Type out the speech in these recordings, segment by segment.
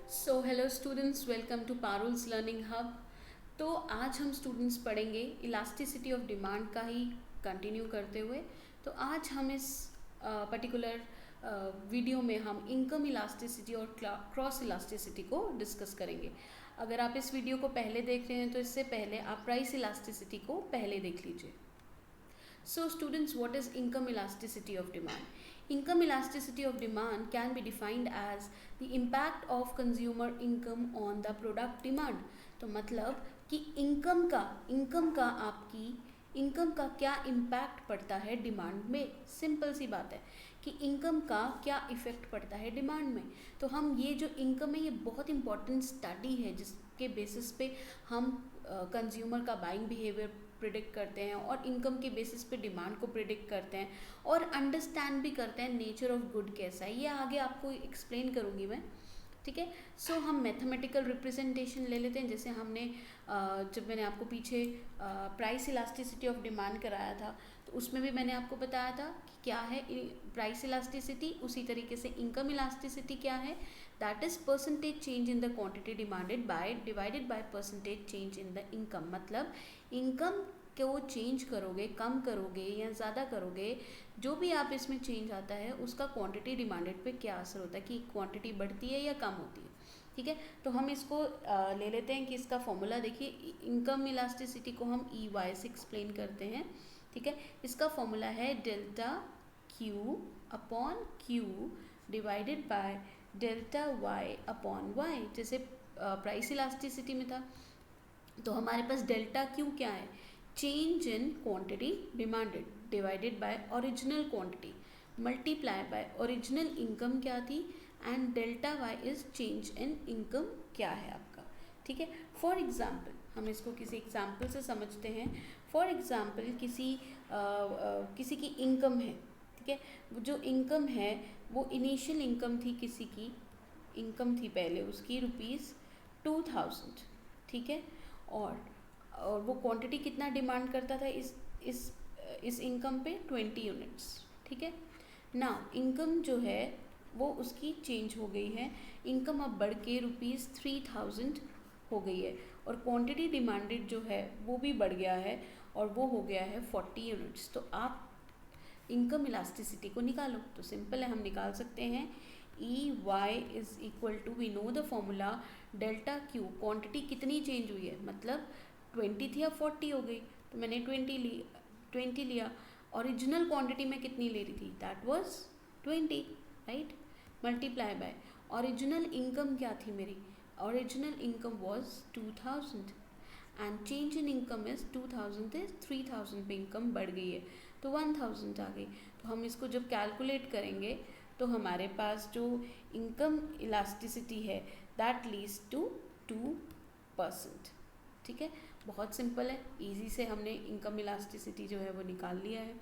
So hello students, welcome to Parul's learning hub. तो आज हम स्टूडेंट्स पढ़ेंगे इलास्टिसिटी ऑफ डिमांड का ही कंटिन्यू करते हुए। तो आज हम इस पर्टिकुलर वीडियो में हम इनकम इलास्टिसिटी और क्रॉस इलास्टिसिटी को डिस्कस करेंगे। अगर आप इस वीडियो को पहले देख रहे हैं तो इससे पहले आप प्राइस इलास्टिसिटी को पहले देख लीजिए। So students, what is income elasticity of demand? Income elasticity of demand can be defined as the impact of consumer income on the product demand. तो मतलब कि इनकम का आपकी इनकम का क्या इम्पैक्ट पड़ता है डिमांड में। सिंपल सी बात है कि इनकम का क्या इफ़ेक्ट पड़ता है डिमांड में। तो हम ये जो इनकम है ये बहुत इंपॉर्टेंट स्टडी है जिसके बेसिस पे हम कंज्यूमर का बाइंग बिहेवियर प्रिडिक्ट करते हैं और इनकम के बेसिस पे डिमांड को प्रिडिक्ट करते हैं और अंडरस्टैंड भी करते हैं नेचर ऑफ गुड कैसा है। ये आगे आपको एक्सप्लेन करूँगी मैं, ठीक है। सो हम मैथमेटिकल रिप्रेजेंटेशन ले लेते हैं। जैसे हमने जब मैंने आपको पीछे प्राइस इलास्टिसिटी ऑफ डिमांड कराया था तो उसमें भी मैंने आपको बताया था कि क्या है प्राइस इलास्टिसिटी। उसी तरीके से इनकम इलास्टिसिटी क्या है, that is percentage change in the quantity demanded by divided by percentage change in the income. मतलब इनकम को चेंज करोगे, कम करोगे या ज़्यादा करोगे, जो भी आप इसमें चेंज आता है उसका क्वांटिटी डिमांडेड पे क्या असर होता है कि क्वांटिटी बढ़ती है या कम होती है, ठीक है। तो हम इसको ले लेते हैं कि इसका फॉर्मूला देखिए। इनकम इलास्टिसिटी को हम ई वाई से एक्सप्लेन करते हैं, ठीक है। इसका फॉर्मूला है delta Q upon Q divided by delta Y upon Y. जैसे प्राइस इलास्टिसिटी में था तो हमारे पास डेल्टा क्यू क्या है, change in quantity demanded divided by original quantity multiply by original income क्या थी, and delta Y is change in income क्या है आपका, ठीक है। फॉर एग्जाम्पल हम इसको किसी एग्जाम्पल से समझते हैं। फॉर एग्जाम्पल किसी की इनकम है, ठीक है। जो इनकम है वो इनिशियल इनकम थी, किसी की इनकम थी पहले उसकी ₹2000, ठीक है। और वो क्वांटिटी कितना डिमांड करता था इस इनकम पे 20 यूनिट्स, ठीक है ना। इनकम जो है वो उसकी चेंज हो गई है, इनकम अब बढ़ के ₹3000 हो गई है और क्वांटिटी डिमांडेड जो है वो भी बढ़ गया है और वो हो गया है 40 यूनिट्स। तो आप इनकम इलास्टिसिटी को निकालो तो सिंपल है, हम निकाल सकते हैं E Y is equal to, we know the formula, delta Q. Quantity कितनी चेंज हुई है, मतलब 20 थी अब 40 हो गई, तो मैंने 20 लिया। ओरिजिनल क्वांटिटी में कितनी ले रही थी, that was 20, right. Multiply by original income क्या थी मेरी, original income was 2000 and change in income is 2000 is 3000 पे इनकम बढ़ गई है तो 1000 आ गई। तो हम इसको जब कैलकुलेट करेंगे तो हमारे पास जो इनकम इलास्टिसिटी है दैट लीड्स टू 2%, ठीक है। बहुत सिंपल है, इजी से हमने इनकम इलास्टिसिटी जो है वो निकाल लिया है।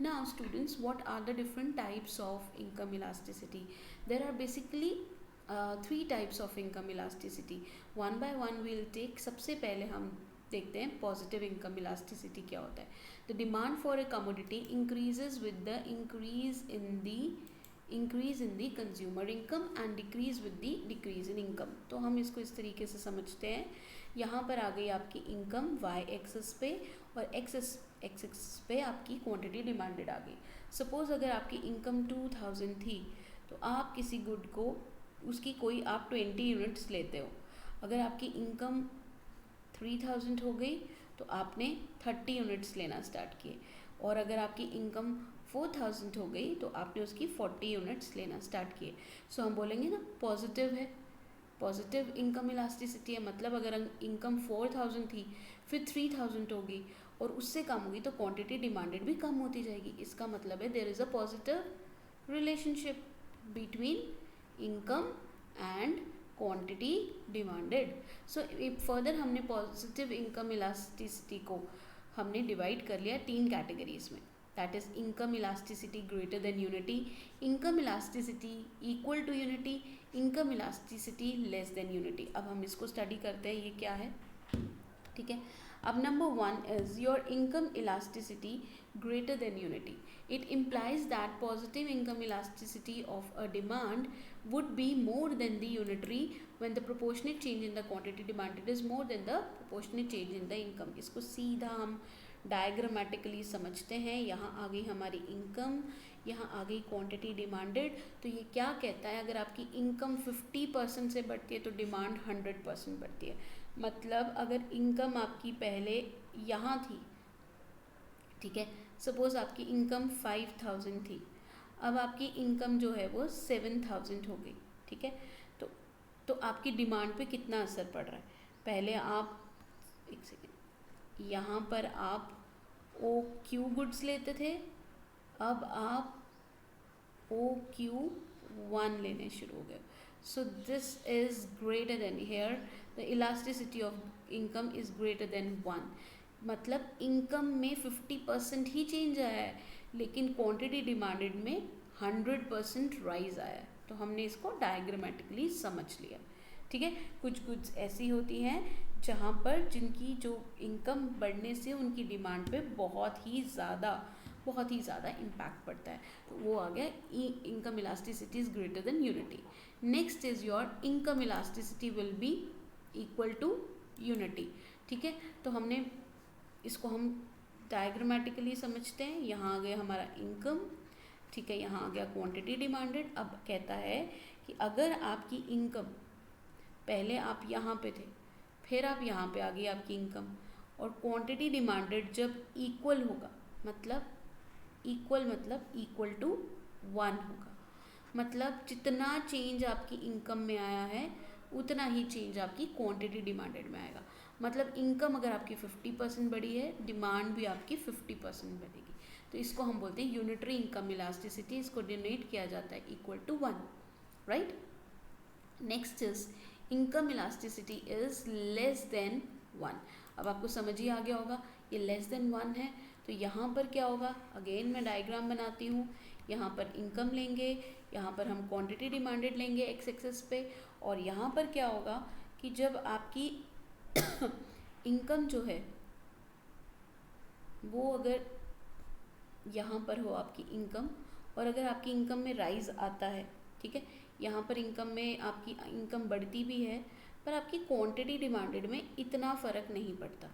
Now students, what are the different types of income elasticity? There are basically 3 types of income elasticity. One by one we'll take. सबसे पहले हम देखते हैं पॉजिटिव इनकम इलास्टिसिटी क्या होता है। The demand for a commodity increases with the increase in the consumer income and decrease with the decrease in income. तो हम इसको इस तरीके से समझते हैं, यहाँ पर आ गई आपकी इनकम वाई एक्सेस पे और एक्सेस पे आपकी क्वांटिटी डिमांडेड आ गई। सपोज अगर आपकी इनकम 2000 थी तो आप किसी गुड को उसकी कोई आप 20 यूनिट्स लेते हो। अगर आपकी इनकम 3000 हो गई तो आपने 30 यूनिट्स लेना स्टार्ट किए, और अगर आपकी इनकम 4000 हो गई तो आपने उसकी 40 यूनिट्स लेना स्टार्ट किए। सो हम बोलेंगे ना पॉजिटिव है, पॉजिटिव इनकम इलास्टिसिटी है। मतलब अगर इनकम 4000 थी फिर 3000 होगी और उससे कम होगी तो क्वांटिटी डिमांडेड भी कम होती जाएगी। इसका मतलब है there is a positive relationship between income and quantity demanded. So further हमने पॉजिटिव इनकम इलास्टिसिटी को हमने डिवाइड कर लिया 3 कैटेगरीज में, that is income elasticity greater than unity, income elasticity equal to unity, income elasticity less than unity. अब हम इसको study करते हैं ये क्या है, ठीक है। अब number one is your income elasticity greater than unity. It implies that positive income elasticity of a demand would be more than the unitary when the proportionate change in the quantity demanded is more than the proportionate change in the income. इसको सीधा हम diagrammatically समझते हैं. यहाँ आ गई हमारी income, यहाँ आ गई क्वांटिटी डिमांडेड. तो ये क्या कहता है, अगर आपकी इनकम 50% से बढ़ती है तो डिमांड 100% बढ़ती है. मतलब अगर इनकम आपकी पहले यहाँ थी, ठीक है, सपोज आपकी इनकम 5000 थी, अब आपकी इनकम जो है वो 7000 हो गई, ठीक है. तो आपकी डिमांड पे कितना असर पड़ रहा है. पहले आप एक सेकेंड, यहाँ पर आप ओ क्यू गुड्स लेते थे, अब आप ओ क्यू 1 लेने शुरू हो गए. So this is greater than, here the elasticity of income is greater than 1. मतलब इनकम में 50% ही चेंज आया है, लेकिन क्वांटिटी डिमांडेड में 100% राइज आया है. तो हमने इसको डायग्रामेटिकली समझ लिया, ठीक है. कुछ गुड्स ऐसी होती हैं जहाँ पर जिनकी जो इनकम बढ़ने से उनकी डिमांड पे बहुत ही ज़्यादा इम्पैक्ट पड़ता है. तो वो आ गया income elasticity is greater than unity. Next is your income elasticity will be equal to unity, ठीक है. तो हमने इसको हम डायग्रामेटिकली समझते हैं. यहाँ आ गया हमारा इनकम, ठीक है, यहाँ आ गया क्वांटिटी डिमांडेड. अब कहता है कि अगर आपकी इनकम, पहले आप यहाँ पे थे, फिर आप यहाँ पे आ गई आपकी इनकम, और क्वांटिटी डिमांडेड जब इक्वल होगा, मतलब इक्वल टू 1 होगा. मतलब जितना चेंज आपकी इनकम में आया है उतना ही चेंज आपकी क्वांटिटी डिमांडेड में आएगा. मतलब इनकम अगर आपकी 50% बढ़ी है, डिमांड भी आपकी 50% बढ़ेगी. तो इसको हम बोलते हैं यूनिटरी इनकम इलास्टिसिटी. इसको डिनोट किया जाता है equal to 1, right. Next is income elasticity is less than 1. अब आपको समझ ही आ गया होगा ये लेस देन 1 है. तो यहाँ पर क्या होगा, अगेन मैं डायग्राम बनाती हूँ. यहाँ पर इनकम लेंगे, यहाँ पर हम क्वांटिटी डिमांडेड लेंगे एक्स एक्सेस पे, और यहाँ पर क्या होगा कि जब आपकी इनकम जो है वो अगर यहाँ पर हो आपकी इनकम, और अगर आपकी इनकम में राइज आता है, ठीक है, यहाँ पर इनकम में आपकी इनकम बढ़ती भी है, पर आपकी क्वांटिटी डिमांडेड में इतना फ़र्क नहीं पड़ता.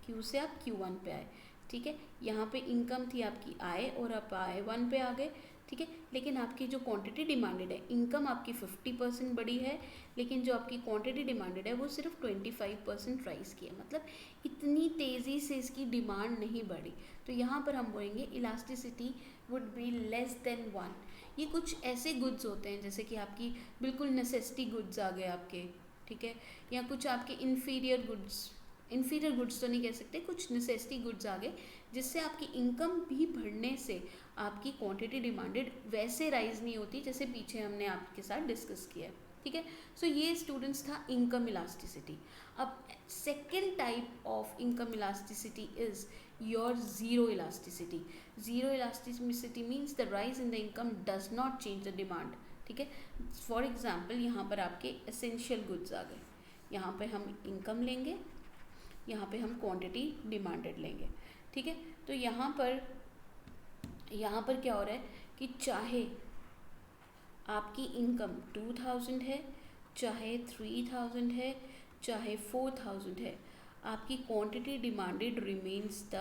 क्यू से आप Q1 पे आए, ठीक है. यहाँ पे इनकम थी आपकी आय, और आप आय 1 पे आ गए, ठीक है. लेकिन आपकी जो क्वांटिटी डिमांडेड है, इनकम आपकी 50% बढ़ी है, लेकिन जो आपकी क्वांटिटी डिमांडेड है वो सिर्फ 25% राइज की है. मतलब इतनी तेज़ी से इसकी डिमांड नहीं बढ़ी. तो यहाँ पर हम बोलेंगे elasticity would be less than 1. ये कुछ ऐसे गुड्स होते हैं जैसे कि आपकी बिल्कुल नेसेसिटी गुड्स आ गए आपके, ठीक है, या कुछ आपके इन्फीरियर गुड्स तो नहीं कह सकते, कुछ नेसेसिटी गुड्स आ गए जिससे आपकी इनकम भी बढ़ने से आपकी क्वांटिटी डिमांडेड वैसे राइज नहीं होती जैसे पीछे हमने आपके साथ डिस्कस किया है, ठीक है. सो ये स्टूडेंट्स था इनकम इलास्टिसिटी. अब second type of income elasticity is your zero elasticity. Zero elasticity means the rise in the income does not change the demand, ठीक है. फॉर एग्जाम्पल यहाँ पर आपके एसेंशियल गुड्स आ गए, यहाँ पे हम इनकम लेंगे, यहाँ पे हम क्वांटिटी डिमांडेड लेंगे, ठीक है. तो यहाँ पर क्या हो रहा है कि चाहे आपकी इनकम 2000 है, चाहे 3000 है, चाहे 4000 है, आपकी quantity demanded remains the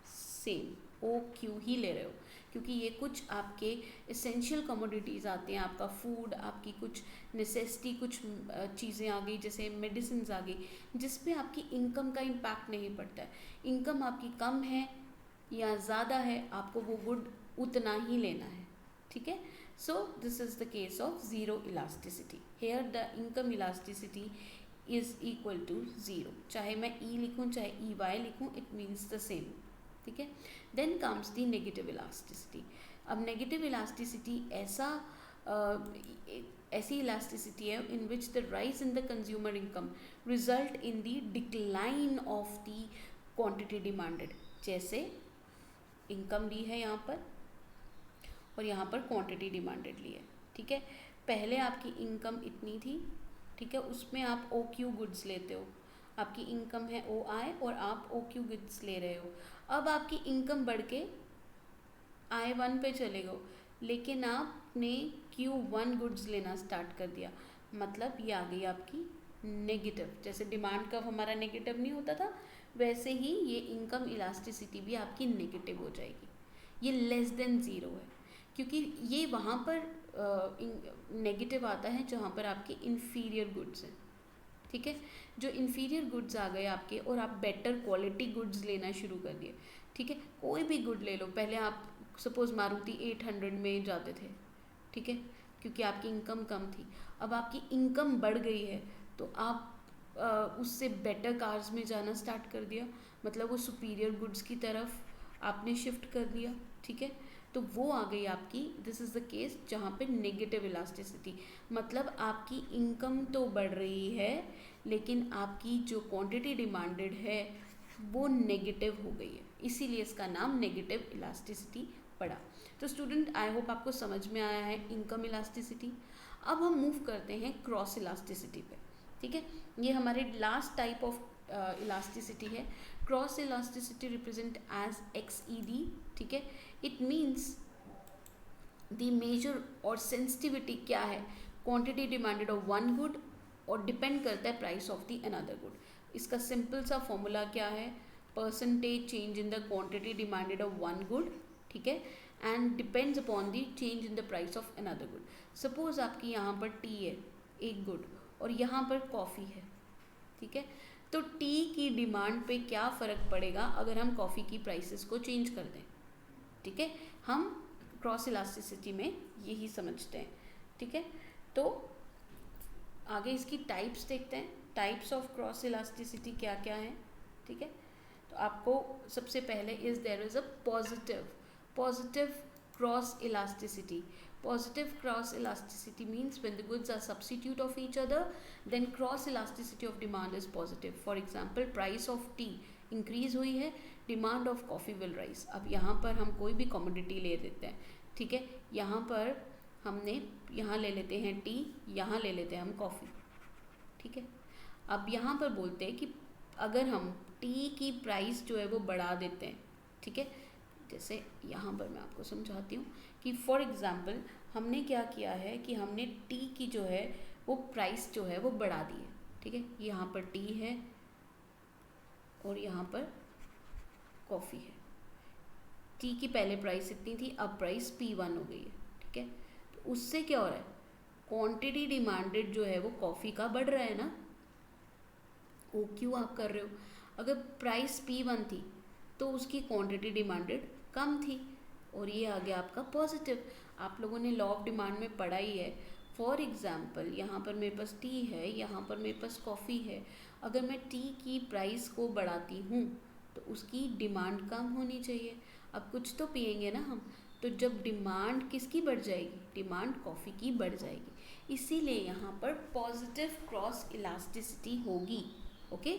same. O Q ही ले रहे हो, क्योंकि ये कुछ आपके एसेंशियल कमोडिटीज़ आते हैं, आपका फूड, आपकी कुछ नेसेसिटी, कुछ चीज़ें आ गई जैसे मेडिसिन आ गई, जिस पे आपकी इनकम का इम्पैक्ट नहीं पड़ता है. इनकम आपकी कम है या ज़्यादा है, आपको वो गुड उतना ही लेना है, ठीक है. So this is the case of zero elasticity. Here the income elasticity is equal to 0. चाहे मैं ई लिखूँ चाहे ई वाई लिखूँ, इट मीन्स द सेम, ठीक है. Then comes the negative elasticity. अब नेगेटिव इलास्टिसिटी ऐसी इलास्टिसिटी है in which the rise in the consumer income result in the decline of the quantity demanded. जैसे income ली है यहाँ पर और यहाँ पर क्वांटिटी डिमांडेड ली है, ठीक है. पहले आपकी इनकम इतनी थी, ठीक है, उसमें आप ओ क्यू गुड्स लेते हो. आपकी इनकम है ओ आई और आप ओ क्यू गुड्स ले रहे हो। अब आपकी इनकम बढ़ के आई वन पे चले गए, लेकिन आपने क्यू वन गुड्स लेना स्टार्ट कर दिया, मतलब ये आ गई आपकी नेगेटिव। जैसे डिमांड कर्व हमारा नेगेटिव नहीं होता था, वैसे ही ये इनकम इलास्टिसिटी भी आपकी नेगेटिव हो जाएगी। ये लेस देन ज़ीरो है, क्योंकि ये वहाँ पर नेगेटिव आता है जहाँ पर आपके इन्फीरियर गुड्स हैं। ठीक है, जो इन्फीरियर गुड्स आ गए आपके और आप बेटर क्वालिटी गुड्स लेना शुरू कर दिए। ठीक है, कोई भी गुड ले लो, पहले आप सपोज़ मारुति 800 में जाते थे, ठीक है, क्योंकि आपकी इनकम कम थी। अब आपकी इनकम बढ़ गई है तो आप उससे बेटर कार्स में जाना स्टार्ट कर दिया, मतलब वो सुपीरियर गुड्स की तरफ आपने शिफ्ट कर दिया। ठीक है, तो वो आ गई आपकी, दिस इज़ द केस जहाँ पे नेगेटिव इलास्टिसिटी, मतलब आपकी इनकम तो बढ़ रही है लेकिन आपकी जो क्वांटिटी डिमांडेड है वो नेगेटिव हो गई है, इसीलिए इसका नाम नेगेटिव इलास्टिसिटी पड़ा। तो स्टूडेंट, आई होप आपको समझ में आया है इनकम इलास्टिसिटी। अब हम मूव करते हैं क्रॉस इलास्टिसिटी पे। ठीक है, ये हमारे लास्ट टाइप ऑफ इलास्टिसिटी है। Cross elasticity represent as XED। ठीक है, इट मीन्स द मेजर और सेंसिटिविटी क्या है, quantity demanded of one good और डिपेंड करता है price of the another good. इसका सिंपल सा फॉर्मूला क्या है, percentage change in the quantity demanded of one good, ठीक है, and depends upon the change in the price of another good. Suppose आपकी यहाँ पर टी है एक गुड और यहाँ पर कॉफ़ी है, ठीक है, तो टी की डिमांड पे क्या फ़र्क पड़ेगा अगर हम कॉफ़ी की प्राइसेस को चेंज कर दें। ठीक है, हम क्रॉस इलास्टिसिटी में यही समझते हैं। ठीक है, तो आगे इसकी टाइप्स देखते हैं, टाइप्स ऑफ क्रॉस इलास्टिसिटी क्या क्या हैं। ठीक है, तो आपको सबसे पहले there is a positive cross elasticity. Positive cross elasticity means when the goods are substitute of each other, then cross elasticity of demand is positive. For example, price of tea increase हुई है, demand of coffee will rise. अब यहाँ पर हम कोई भी commodity ले लेते हैं, ठीक है, यहाँ पर हमने यहाँ ले लेते हैं टी, यहाँ ले लेते हैं हम कॉफ़ी। ठीक है, अब यहाँ पर बोलते हैं कि अगर हम टी की प्राइस जो है वो बढ़ा देते हैं, ठीक है, जैसे यहाँ पर मैं आपको समझाती हूँ कि फॉर एग्ज़ाम्पल हमने क्या किया है कि हमने टी की जो है वो प्राइस जो है वो बढ़ा दी है। ठीक है, यहाँ पर टी है और यहाँ पर कॉफ़ी है। टी की पहले प्राइस इतनी थी, अब प्राइस P1 हो गई है। ठीक है, तो उससे क्या हो रहा है, क्वांटिटी डिमांडेड जो है वो कॉफ़ी का बढ़ रहा है ना, वो क्यों आप कर रहे हो। अगर प्राइस P1 थी तो उसकी क्वांटिटी डिमांडेड कम थी और ये आ गया आपका पॉजिटिव। आप लोगों ने लॉ ऑफ डिमांड में पढ़ा ही है। फॉर एग्ज़ाम्पल यहाँ पर मेरे पास टी है, यहाँ पर मेरे पास कॉफ़ी है, अगर मैं टी की प्राइस को बढ़ाती हूँ तो उसकी डिमांड कम होनी चाहिए। अब कुछ तो पियेंगे ना हम, तो जब डिमांड किसकी बढ़ जाएगी, डिमांड कॉफ़ी की बढ़ जाएगी, इसीलिए यहाँ पर पॉजिटिव क्रॉस इलास्टिसिटी होगी। Okay,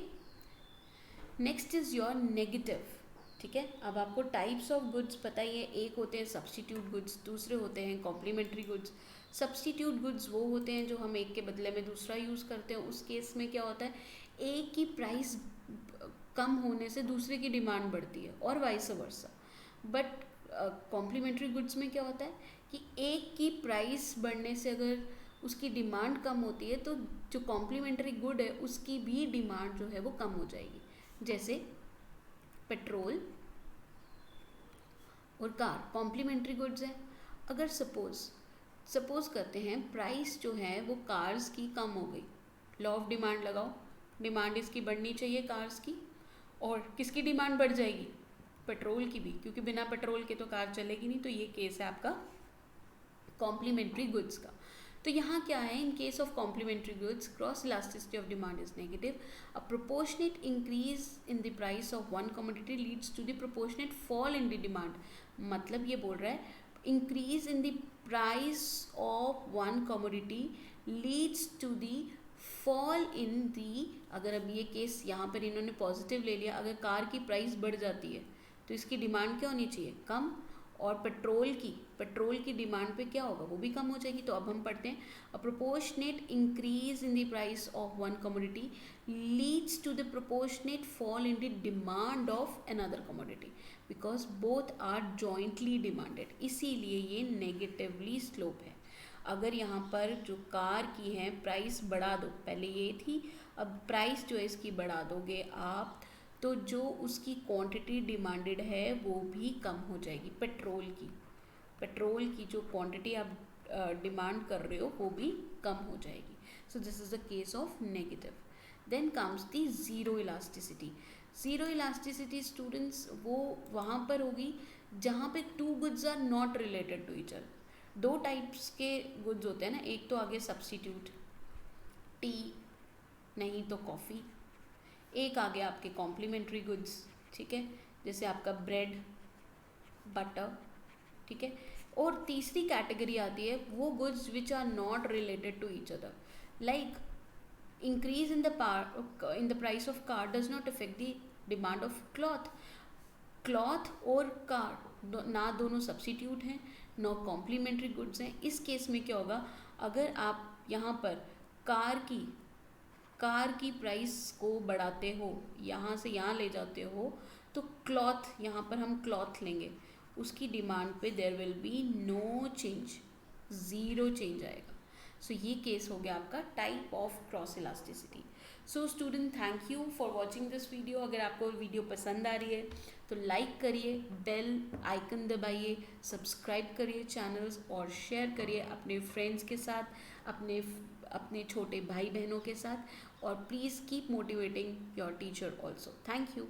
next is your negative. ठीक है, अब आपको टाइप्स ऑफ गुड्स पता ही है, एक होते हैं सब्स्टिट्यूट गुड्स, दूसरे होते हैं कॉम्प्लीमेंट्री गुड्स। सब्स्टिट्यूट गुड्स वो होते हैं जो हम एक के बदले में दूसरा यूज़ करते हैं। उस केस में क्या होता है, एक की प्राइस कम होने से दूसरे की डिमांड बढ़ती है और vice versa. But complementary goods में क्या होता है कि एक की प्राइस बढ़ने से अगर उसकी डिमांड कम होती है तो जो कॉम्प्लीमेंट्री गुड है उसकी भी डिमांड जो है वो कम हो जाएगी। जैसे पेट्रोल और कार कॉम्प्लीमेंट्री गुड्स है। अगर सपोज करते हैं प्राइस जो है वो कार्स की कम हो गई, लॉ ऑफ डिमांड लगाओ, डिमांड इसकी बढ़नी चाहिए कार्स की, और किसकी डिमांड बढ़ जाएगी, पेट्रोल की भी, क्योंकि बिना पेट्रोल के तो कार चलेगी नहीं। तो ये केस है आपका कॉम्प्लीमेंट्री गुड्स का। तो यहाँ क्या है, in case of complementary goods cross elasticity of demand is negative. A proportionate increase in the price of one commodity leads to the proportionate fall in the demand. मतलब ये बोल रहा है increase in the price of one commodity leads to the fall in the. अगर अब ये case यहाँ पर इन्होंने पॉजिटिव ले लिया, अगर कार की प्राइस बढ़ जाती है तो इसकी डिमांड क्या होनी चाहिए, कम, और पेट्रोल की डिमांड पे क्या होगा, वो भी कम हो जाएगी। तो अब हम पढ़ते हैं, a proportionate increase in the price of one commodity leads to the proportionate fall in the demand of another commodity because both are jointly demanded, इसीलिए ये नेगेटिवली स्लोप है। अगर यहाँ पर जो कार की है प्राइस बढ़ा दो, पहले ये थी, अब प्राइस जो है इसकी बढ़ा दोगे आप, तो जो उसकी क्वांटिटी डिमांडेड है वो भी कम हो जाएगी। पेट्रोल की जो क्वांटिटी आप डिमांड कर रहे हो वो भी कम हो जाएगी। So this is the case of negative. Then comes the zero elasticity. Zero elasticity students वो वहाँ पर होगी जहाँ पे two goods are not related to each other. दो टाइप्स के गुड्स होते हैं ना, एक तो आगे सब्स्टिट्यूट टी नहीं तो कॉफ़ी, एक आ गया आपके कॉम्प्लीमेंट्री गुड्स, ठीक है, जैसे आपका ब्रेड बटर, ठीक है। और तीसरी कैटेगरी आती है वो goods which are not related to each other, like increase in the price of car does not affect the demand of cloth और कार ना दोनों सब्स्टिट्यूट हैं ना कॉम्प्लीमेंट्री गुड्स हैं। इस केस में क्या होगा, अगर आप यहाँ पर कार की प्राइस को बढ़ाते हो, यहाँ से यहाँ ले जाते हो, तो क्लॉथ, यहाँ पर हम क्लॉथ लेंगे, उसकी डिमांड पे there will be no change, zero change आएगा। सो ये केस हो गया आपका type of cross elasticity. So student, thank you for watching this video. अगर आपको वीडियो पसंद आ रही है तो लाइक करिए, बेल आइकन दबाइए, सब्सक्राइब करिए चैनल्स और शेयर करिए अपने फ्रेंड्स के साथ, अपने छोटे भाई बहनों के साथ, और please keep motivating your teacher also. Thank you.